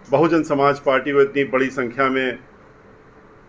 Bahujan Samaj party को इतनी बड़ी संख्या में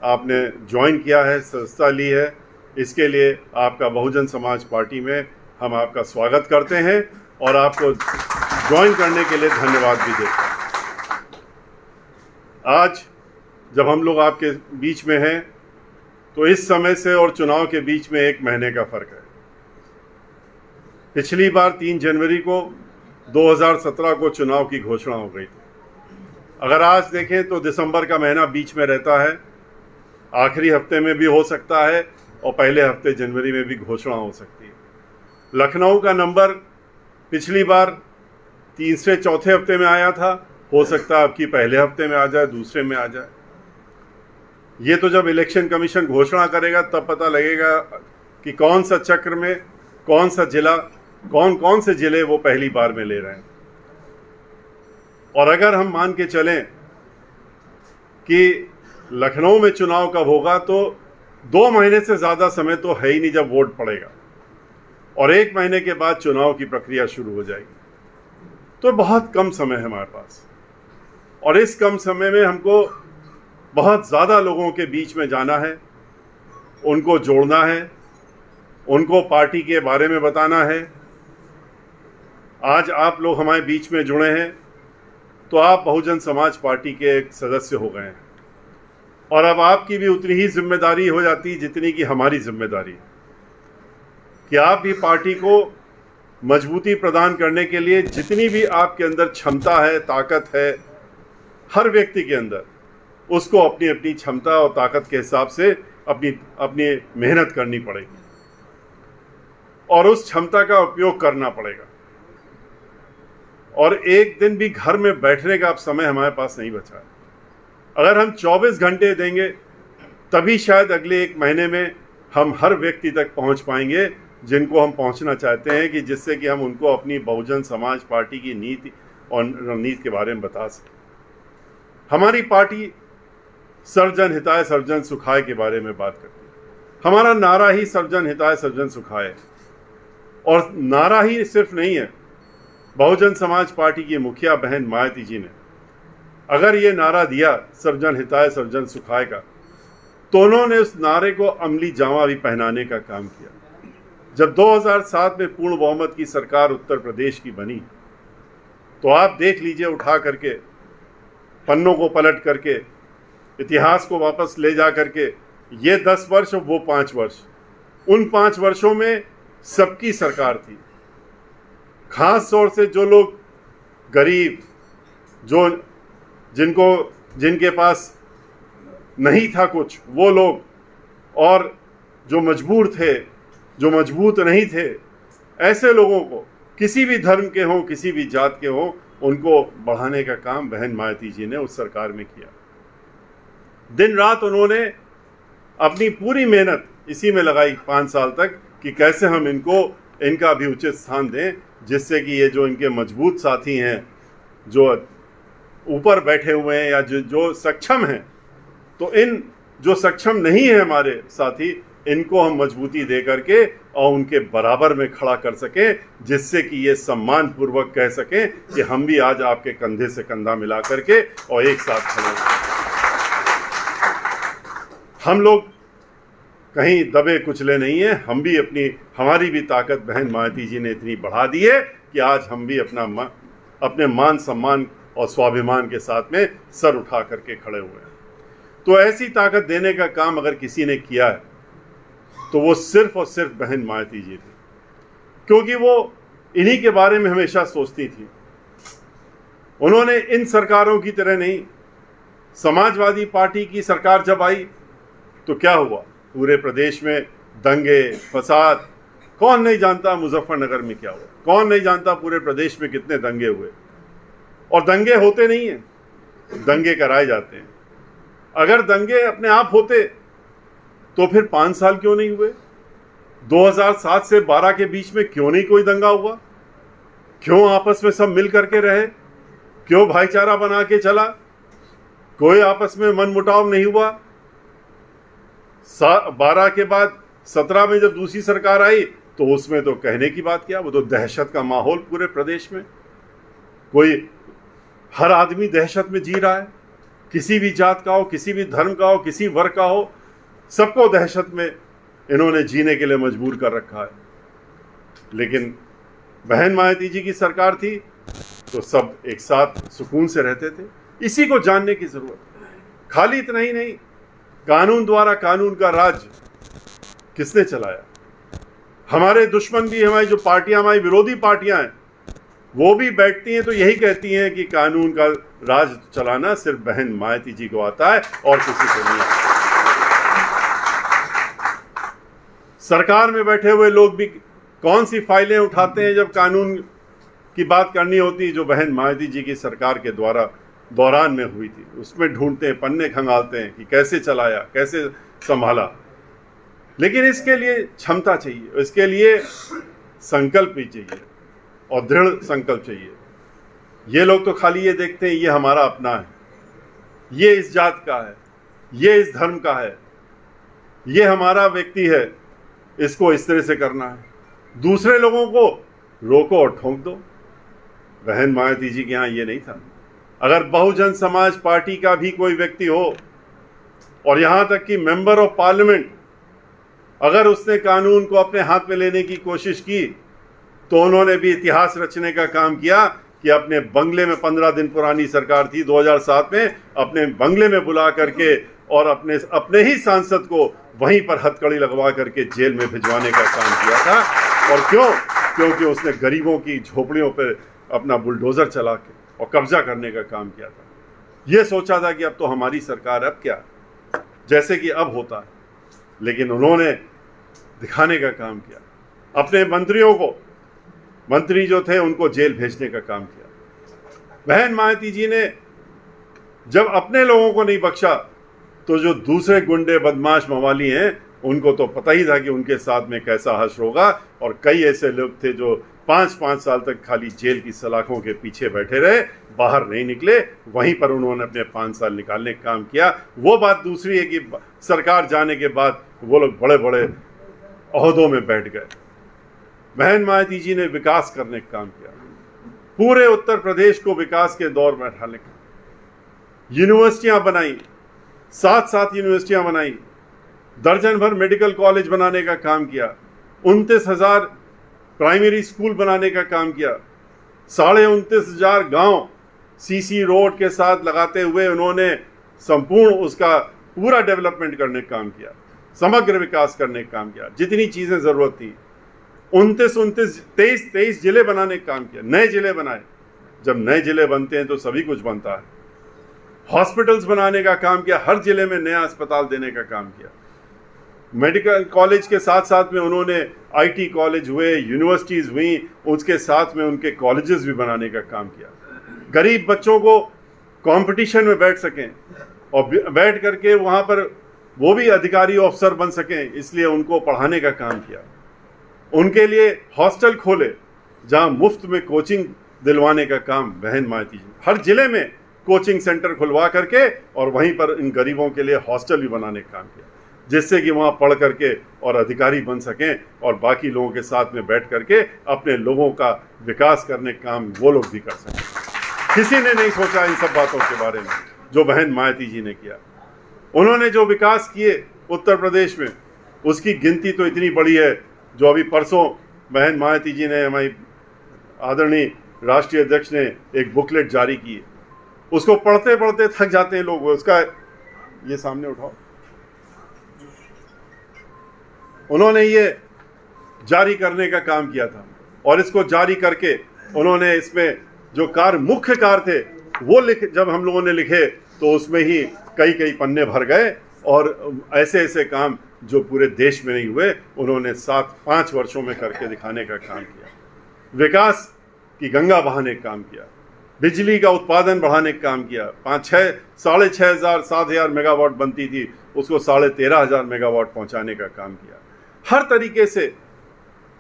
आपने ज्वाइन किया है, सदस्यता ली है, इसके लिए आपका बहुजन समाज पार्टी में हम आपका स्वागत करते हैं और आपको ज्वाइन करने के लिए धन्यवाद भी देते हैं। आज जब हम लोग आपके बीच में हैं तो इस समय से और चुनाव के बीच में 1 महीने का फ़र्क है। पिछली बार 3 जनवरी को 2017 को चुनाव की घोषणा हो गई थी। अगर आज देखें तो दिसंबर का महीना बीच में रहता है, आखिरी हफ्ते में भी हो सकता है और पहले हफ्ते जनवरी में भी घोषणा हो सकती है। लखनऊ का नंबर पिछली बार तीसरे चौथे हफ्ते में आया था, हो सकता है अब की पहले हफ्ते में आ जाए, दूसरे में आ जाए। ये तो जब इलेक्शन कमीशन घोषणा करेगा तब पता लगेगा कि कौन सा चक्र में कौन सा जिला, कौन से जिले वो पहली बार में ले रहे हैं। और अगर हम मान के चलें कि लखनऊ में चुनाव कब होगा तो 2 महीने से ज़्यादा समय तो है ही नहीं जब वोट पड़ेगा, और 1 महीने के बाद चुनाव की प्रक्रिया शुरू हो जाएगी। तो बहुत कम समय है हमारे पास, और इस कम समय में हमको बहुत ज़्यादा लोगों के बीच में जाना है, उनको जोड़ना है, उनको पार्टी के बारे में बताना है। आज आप लोग हमारे बीच में जुड़े हैं तो आप बहुजन समाज पार्टी के एक सदस्य हो गए हैं, और अब आपकी भी उतनी ही जिम्मेदारी हो जाती है जितनी कि हमारी जिम्मेदारी है कि आप भी पार्टी को मजबूती प्रदान करने के लिए जितनी भी आपके अंदर क्षमता है, ताकत है, हर व्यक्ति के अंदर, उसको अपनी अपनी क्षमता और ताकत के हिसाब से अपनी मेहनत करनी पड़ेगी और उस क्षमता का उपयोग करना पड़ेगा। और एक दिन भी घर में बैठने का अब समय हमारे पास नहीं बचा है। अगर हम 24 घंटे देंगे तभी शायद अगले 1 महीने में हम हर व्यक्ति तक पहुंच पाएंगे जिनको हम पहुंचना चाहते हैं, कि जिससे कि हम उनको अपनी बहुजन समाज पार्टी की नीति और रणनीति के बारे में बता सकें। हमारी पार्टी सर्वजन हिताय सर्वजन सुखाय के बारे में बात करती है। हमारा नारा ही सर्वजन हिताय सर्वजन सुखाय है, और नारा ही सिर्फ नहीं है। बहुजन समाज पार्टी की मुखिया बहन मायावती जी ने अगर ये नारा दिया सर्वजन हिताय सर्वजन सुखाय का, तो उन्होंने उस नारे को अमली जामा भी पहनाने का काम किया। जब 2007 में पूर्ण बहुमत की सरकार उत्तर प्रदेश की बनी, तो आप देख लीजिए, उठा करके पन्नों को पलट करके इतिहास को वापस ले जा करके, ये 10 वर्ष और वो 5 वर्ष, उन 5 वर्षों में सबकी सरकार थी। खास तौर से जो लोग गरीब, जिनके पास नहीं था कुछ, वो लोग, और जो मजबूर थे, जो मजबूत नहीं थे, ऐसे लोगों को, किसी भी धर्म के हों, किसी भी जात के हों, उनको बढ़ाने का काम बहन मायावती जी ने उस सरकार में किया। दिन रात उन्होंने अपनी पूरी मेहनत इसी में लगाई 5 साल तक, कि कैसे हम इनका भी उचित स्थान दें, जिससे कि ये जो इनके मजबूत साथी हैं, जो ऊपर बैठे हुए हैं या जो सक्षम हैं, तो इन जो सक्षम नहीं है हमारे साथी, इनको हम मजबूती दे करके और उनके बराबर में खड़ा कर सकें, जिससे कि ये सम्मान पूर्वक कह सकें कि हम भी आज आपके कंधे से कंधा मिला करके और एक साथ खड़े हैं। हम लोग कहीं दबे कुचले नहीं है, हम भी हमारी भी ताकत बहन मायावती जी ने इतनी बढ़ा दी है कि आज हम भी अपने मान सम्मान और स्वाभिमान के साथ में सर उठा करके खड़े हुए हैं। तो ऐसी ताकत देने का काम अगर किसी ने किया है तो वो सिर्फ और सिर्फ बहन मायावती जी थी, क्योंकि वो इन्हीं के बारे में हमेशा सोचती थी। उन्होंने इन सरकारों की तरह नहीं, समाजवादी पार्टी की सरकार जब आई तो क्या हुआ, पूरे प्रदेश में दंगे फसाद। कौन नहीं जानता मुजफ्फरनगर में क्या हुआ, कौन नहीं जानता पूरे प्रदेश में कितने दंगे हुए। और दंगे होते नहीं हैं, दंगे कराए जाते हैं। अगर दंगे अपने आप होते तो फिर 5 साल क्यों नहीं हुए? 2007 से 12 के बीच में क्यों नहीं कोई दंगा हुआ? क्यों आपस में सब मिल करके रहे? क्यों भाईचारा बना के चला? कोई आपस में मनमुटाव नहीं हुआ। 12 के बाद 17 में जब दूसरी सरकार आई तो उसमें तो कहने की बात क्या, वो तो दहशत का माहौल पूरे प्रदेश में। कोई हर आदमी दहशत में जी रहा है, किसी भी जात का हो, किसी भी धर्म का हो, किसी वर्ग का हो, सबको दहशत में इन्होंने जीने के लिए मजबूर कर रखा है। लेकिन बहन मायावती जी की सरकार थी तो सब एक साथ सुकून से रहते थे। इसी को जानने की जरूरत है। खाली इतना ही नहीं, कानून द्वारा कानून का राज किसने चलाया? हमारे दुश्मन भी, हमारी जो पार्टियां, हमारी विरोधी पार्टियां हैं, वो भी बैठती हैं तो यही कहती हैं कि कानून का राज चलाना सिर्फ बहन मायावती जी को आता है और किसी को नहीं आता। सरकार में बैठे हुए लोग भी कौन सी फाइलें उठाते हैं जब कानून की बात करनी होती है जो बहन मायावती जी की सरकार के दौरान में हुई थी, उसमें ढूंढते हैं, पन्ने खंगालते हैं कि कैसे चलाया, कैसे संभाला। लेकिन इसके लिए क्षमता चाहिए, इसके लिए संकल्प भी चाहिए और दृढ़ संकल्प चाहिए। ये लोग तो खाली ये देखते हैं ये हमारा अपना है, ये इस जात का है, ये इस धर्म का है, ये हमारा व्यक्ति है, इसको इस तरह से करना है। दूसरे लोगों को रोको और ठोंक दो। बहन मायावती जी के यहाँ ये नहीं था। अगर बहुजन समाज पार्टी का भी कोई व्यक्ति हो और यहाँ तक कि मेंबर ऑफ पार्लियामेंट, अगर उसने कानून को अपने हाथ में लेने की कोशिश की तो उन्होंने भी इतिहास रचने का काम किया कि अपने बंगले में, 15 दिन पुरानी सरकार थी 2007 में, अपने बंगले में बुला करके और अपने ही सांसद को वहीं पर हथकड़ी लगवा करके जेल में भिजवाने का काम किया था। और क्यों? क्योंकि उसने गरीबों की झोपड़ियों पर अपना बुलडोजर चला के और कब्जा करने का काम किया था। ये सोचा था कि अब तो हमारी सरकार, अब क्या, जैसे कि अब होता है। लेकिन उन्होंने दिखाने का काम किया, अपने मंत्रियों को, मंत्री जो थे उनको जेल भेजने का काम किया। बहन मायावती जी ने जब अपने लोगों को नहीं बख्शा तो जो दूसरे गुंडे, बदमाश, मवाली हैं, उनको तो पता ही था कि उनके साथ में कैसा हश्र होगा। और कई ऐसे लोग थे जो 5-5 साल तक खाली जेल की सलाखों के पीछे बैठे रहे, बाहर नहीं निकले। वहीं पर उन्होंने अपने 5 साल निकालने का काम किया। वो बात दूसरी है कि सरकार जाने के बाद वो लोग बड़े बड़े ओहदों में बैठ गए। बहन मायावती जी ने विकास करने का काम किया, पूरे उत्तर प्रदेश को विकास के दौर में ढालने का, यूनिवर्सिटियां बनाई, 7 यूनिवर्सिटियां बनाई, दर्जन भर मेडिकल कॉलेज बनाने का काम किया, 29,000 प्राइमरी स्कूल बनाने का काम किया, 29,500 गांव सीसी रोड के साथ लगाते हुए उन्होंने संपूर्ण उसका पूरा डेवलपमेंट करने का काम किया, समग्र विकास करने का काम किया। जितनी चीजें जरूरत थी 23 जिले बनाने का काम किया, नए जिले बनाए। जब नए जिले बनते हैं तो सभी कुछ बनता है। हॉस्पिटल्स बनाने का काम किया, हर जिले में नया अस्पताल देने का काम किया। मेडिकल कॉलेज के साथ साथ में उन्होंने आईटी कॉलेज हुए, यूनिवर्सिटीज हुई, उसके साथ में उनके कॉलेजेस भी बनाने का काम किया। गरीब बच्चों को कंपटीशन में बैठ सकें और बैठ करके वहाँ पर वो भी अधिकारी अफसर बन सकें, इसलिए उनको पढ़ाने का काम किया। उनके लिए हॉस्टल खोले जहाँ मुफ्त में कोचिंग दिलवाने का काम बहन मायावती जी, हर जिले में कोचिंग सेंटर खुलवा करके और वहीं पर इन गरीबों के लिए हॉस्टल भी बनाने का काम किया, जिससे कि वहाँ पढ़ करके और अधिकारी बन सकें और बाकी लोगों के साथ में बैठ करके अपने लोगों का विकास करने का काम वो लोग भी कर सकें। किसी ने नहीं सोचा इन सब बातों के बारे में जो बहन मायावती जी ने किया। उन्होंने जो विकास किए उत्तर प्रदेश में, उसकी गिनती तो इतनी बड़ी है। जो अभी परसों बहन मायावती जी ने, हमारी आदरणीय राष्ट्रीय अध्यक्ष ने एक बुकलेट जारी की, उसको पढ़ते पढ़ते थक जाते हैं लोग। उसका ये सामने उठाओ, उन्होंने ये जारी करने का काम किया था और इसको जारी करके उन्होंने इसमें जो मुख्य कार्य थे वो जब हम लोगों ने लिखे तो उसमें ही कई पन्ने भर गए। और ऐसे ऐसे काम जो पूरे देश में नहीं हुए उन्होंने 5 वर्षों में करके दिखाने का काम किया। विकास की गंगा बहाने का काम किया, बिजली का उत्पादन बढ़ाने का काम किया। 5,500 साढ़े 7,000 मेगावाट बनती थी, उसको 13,500 मेगावाट पहुंचाने का काम किया। हर तरीके से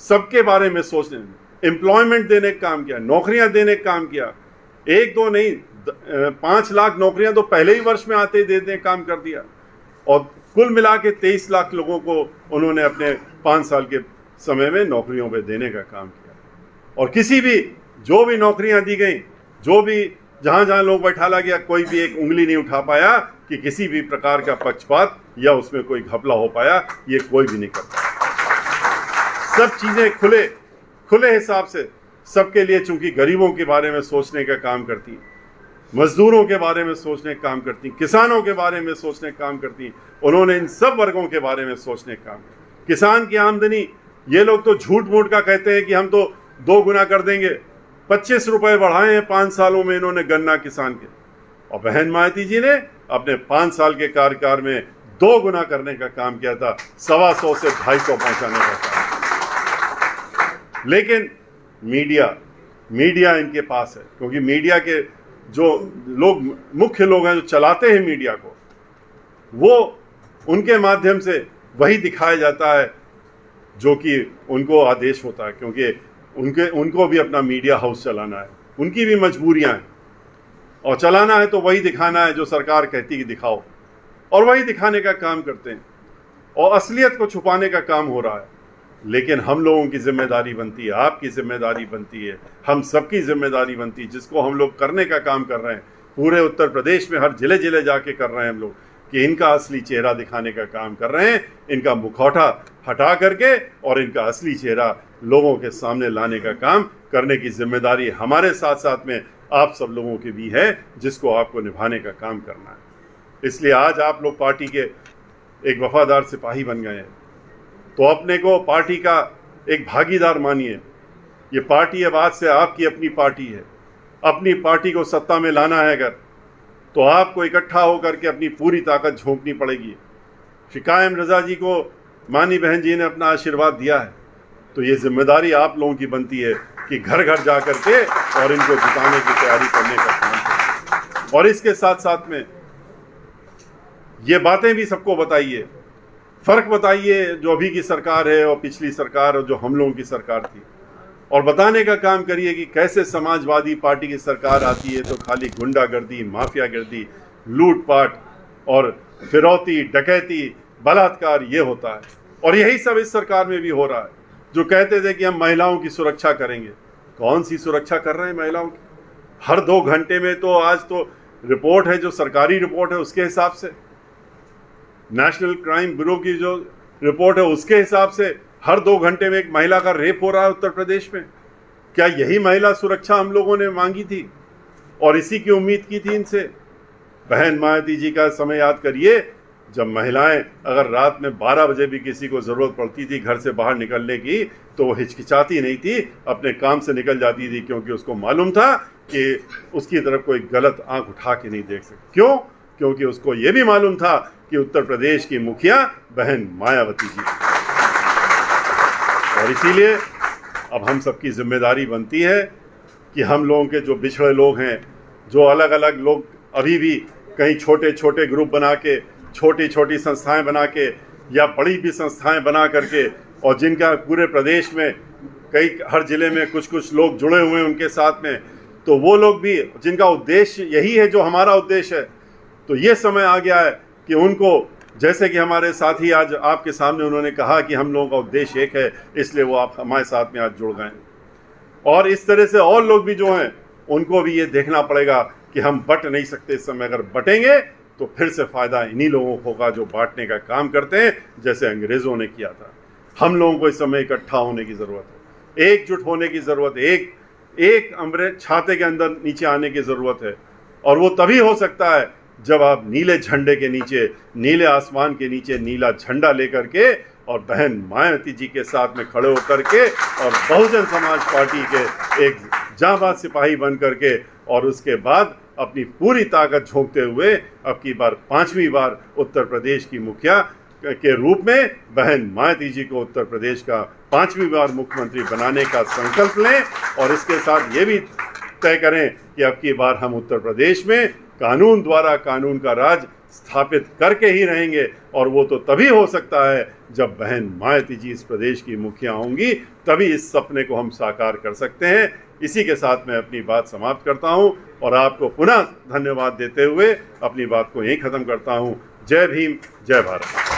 सबके बारे में सोचने, एम्प्लॉयमेंट देने का काम किया, नौकरियां देने का काम किया। 1-2 नहीं, 5 लाख नौकरियां तो पहले ही वर्ष में आते देने का काम कर दिया। और कुल मिला के 23 लाख लोगों को उन्होंने अपने 5 साल के समय में नौकरियों पे देने का काम किया। और किसी भी जो भी नौकरियां दी गई, जो भी जहां जहां लोग बैठाला गया, कोई भी एक उंगली नहीं उठा पाया कि किसी भी प्रकार का पक्षपात या उसमें कोई घपला हो पाया। ये कोई भी नहीं करता। सब चीजें खुले हिसाब से सबके लिए, चूंकि गरीबों के बारे में सोचने का काम करती, मजदूरों के बारे में सोचने का काम करती, किसानों के बारे में सोचने का काम करती। उन्होंने इन सब वर्गों के बारे में सोचने का काम। किसान की आमदनी, ये लोग तो झूठ मूठ का कहते हैं कि हम तो 2 गुना कर देंगे। 25 रुपए बढ़ाए हैं 5 सालों में इन्होंने गन्ना किसान के, और बहन मायावती जी ने अपने 5 साल के कार्यकाल में 2 गुना करने का काम किया था, 125 से 250 पहुंचाने का काम। लेकिन मीडिया इनके पास है, क्योंकि मीडिया के जो लोग, मुख्य लोग हैं जो चलाते हैं मीडिया को, वो उनके माध्यम से वही दिखाया जाता है जो कि उनको आदेश होता है, क्योंकि उनको भी अपना मीडिया हाउस चलाना है, उनकी भी मजबूरियां हैं, और चलाना है तो वही दिखाना है जो सरकार कहती है कि दिखाओ, और वही दिखाने का काम करते हैं, और असलियत को छुपाने का काम हो रहा है। लेकिन हम लोगों की जिम्मेदारी बनती है, आपकी जिम्मेदारी बनती है, हम सबकी जिम्मेदारी बनती है, जिसको हम लोग करने का काम कर रहे हैं, पूरे उत्तर प्रदेश में हर जिले जिले जाके कर रहे हैं हम लोग, कि इनका असली चेहरा दिखाने का काम कर रहे हैं, इनका मुखौटा हटा करके और इनका असली चेहरा लोगों के सामने लाने का काम करने की जिम्मेदारी हमारे साथ साथ में आप सब लोगों की भी है, जिसको आपको निभाने का काम करना है। इसलिए आज आप लोग पार्टी के एक वफादार सिपाही बन गए हैं, तो अपने को पार्टी का एक भागीदार मानिए। ये पार्टी अब आज से आपकी अपनी पार्टी है। अपनी पार्टी को सत्ता में लाना है अगर, तो आपको इकट्ठा होकर के अपनी पूरी ताकत झोंकनी पड़ेगी। श्री कायम रजा जी को मानी बहन जी ने अपना आशीर्वाद दिया है, तो ये जिम्मेदारी आप लोगों की बनती है कि घर घर जा करके और इनको जिताने की तैयारी करने का काम करें। और इसके साथ साथ में ये बातें भी सबको बताइए, फर्क बताइए जो अभी की सरकार है और पिछली सरकार और जो हम लोगों की सरकार थी, और बताने का काम करिए कि कैसे समाजवादी पार्टी की सरकार आती है तो खाली गुंडागर्दी, माफियागर्दी, लूटपाट और फिरौती, डकैती, बलात्कार ये होता है। और यही सब इस सरकार में भी हो रहा है। जो कहते थे कि हम महिलाओं की सुरक्षा करेंगे, कौन सी सुरक्षा कर रहे हैं महिलाओं की? हर 2 घंटे में तो आज तो रिपोर्ट है, जो सरकारी रिपोर्ट है उसके हिसाब से, नेशनल क्राइम ब्यूरो की जो रिपोर्ट है उसके हिसाब से हर 2 घंटे में एक महिला का रेप हो रहा है उत्तर प्रदेश में। क्या यही महिला सुरक्षा हम लोगों ने मांगी थी और इसी की उम्मीद की थी इनसे? बहन मायावती जी का समय याद करिए, जब महिलाएं अगर रात में 12 बजे भी किसी को जरूरत पड़ती थी घर से बाहर निकलने की, तो वो हिचकिचाती नहीं थी, अपने काम से निकल जाती थी, क्योंकि उसको मालूम था कि उसकी तरफ कोई गलत आंख उठा के नहीं देख सकती। क्यों? क्योंकि उसको ये भी मालूम था कि उत्तर प्रदेश की मुखिया बहन मायावती जी। और इसीलिए अब हम सबकी जिम्मेदारी बनती है कि हम लोगों के जो बिछड़े लोग हैं, जो अलग अलग लोग अभी भी कहीं छोटे छोटे ग्रुप बना के, छोटी छोटी संस्थाएं बना के या बड़ी भी संस्थाएं बना करके, और जिनका पूरे प्रदेश में हर जिले में कुछ कुछ लोग जुड़े हुए हैं उनके साथ में, तो वो लोग भी जिनका उद्देश्य यही है जो हमारा उद्देश्य है, तो ये समय आ गया है कि उनको, जैसे कि हमारे साथी आज आपके सामने उन्होंने कहा कि हम लोगों का उद्देश्य एक है, इसलिए वो आप हमारे साथ में आज जुड़ गए। और इस तरह से और लोग भी जो हैं उनको भी ये देखना पड़ेगा कि हम बट नहीं सकते इस समय। अगर बटेंगे तो फिर से फायदा इन्हीं लोगों को होगा जो बांटने का काम करते हैं, जैसे अंग्रेजों ने किया था। हम लोगों को इस समय इकट्ठा होने की जरूरत है, एकजुट होने की जरूरत है, एक अमृत छाते के अंदर नीचे आने की जरूरत है। और वो तभी हो सकता है जब आप नीले झंडे के नीचे, नीले आसमान के नीचे नीला झंडा लेकर के और बहन मायावती जी के साथ में खड़े होकर के और बहुजन समाज पार्टी के एक जांबाज सिपाही बन करके, और उसके बाद अपनी पूरी ताकत झोंकते हुए अब की बार 5वीं बार उत्तर प्रदेश की मुखिया के रूप में बहन मायावती जी को उत्तर प्रदेश का 5वीं बार मुख्यमंत्री बनाने का संकल्प लें। और इसके साथ ये भी तय करें कि अब की बार हम उत्तर प्रदेश में कानून द्वारा कानून का राज स्थापित करके ही रहेंगे। और वो तो तभी हो सकता है जब बहन मायावती जी इस प्रदेश की मुखिया होंगी, तभी इस सपने को हम साकार कर सकते हैं। इसी के साथ मैं अपनी बात समाप्त करता हूं और आपको पुनः धन्यवाद देते हुए अपनी बात को यहीं ख़त्म करता हूं। जय भीम, जय भारत।